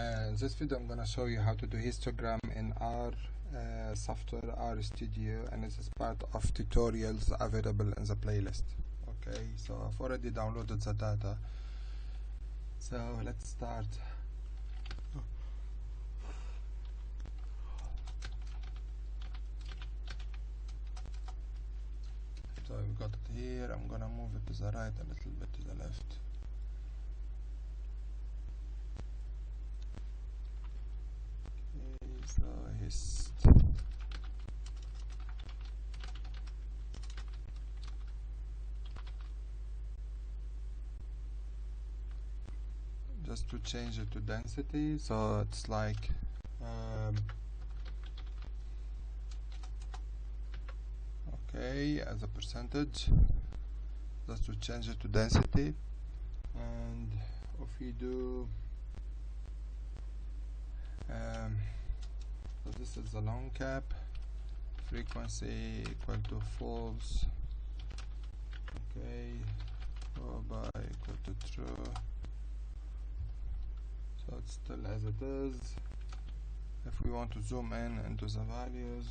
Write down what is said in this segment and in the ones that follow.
In this video I'm gonna show you how to do histogram in our software, R Studio, and this is part of tutorials available in the playlist. Okay, so I've already downloaded the data, so let's start. So we've got it here. I'm gonna move it to the right a little bit to the left. Okay, so hist. Just to change it to density, so it's like okay, as a percentage, just to change it to density. And if you do so this is the long cap, frequency equal to false, okay, by equal to true, so it's still as it is. If we want to zoom in into the values,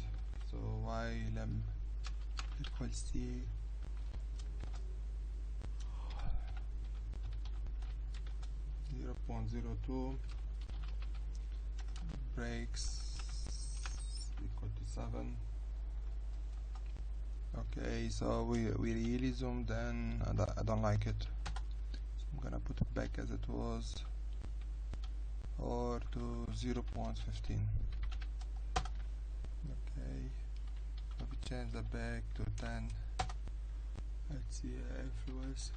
so xlim equals c 0.02, breaks equal to 7. Okay, so we really zoomed in. I don't like it, so I'm gonna put it back as it was, or to 0.15. okay, so we change the back to 10. Let's see influence.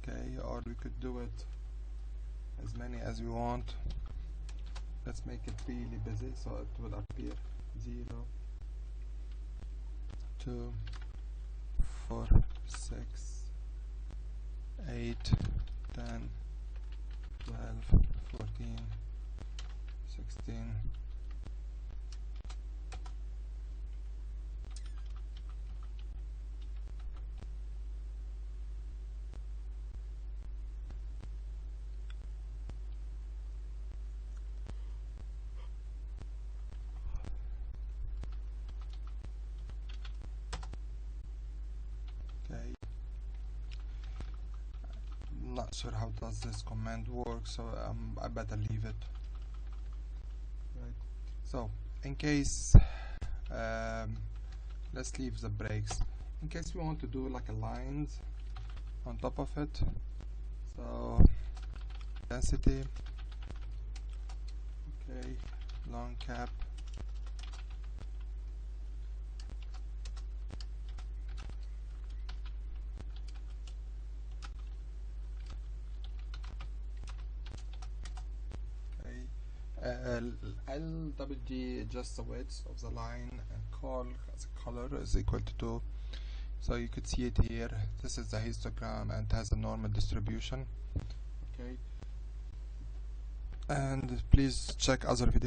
Okay, or we could do it as many as we want. Let's make it really busy, so it will appear 0, 2, 4, 6, 8, 10, 12, 14, 16. Okay, not sure how does this command work, so I better leave it. Right, so in case let's leave the breaks in case we want to do like a lines on top of it. So density, okay, long cap, LWG adjusts the width of the line, and call as a color is equal to 2. So you could see it here. This is the histogram and it has a normal distribution. Okay, and please check other videos.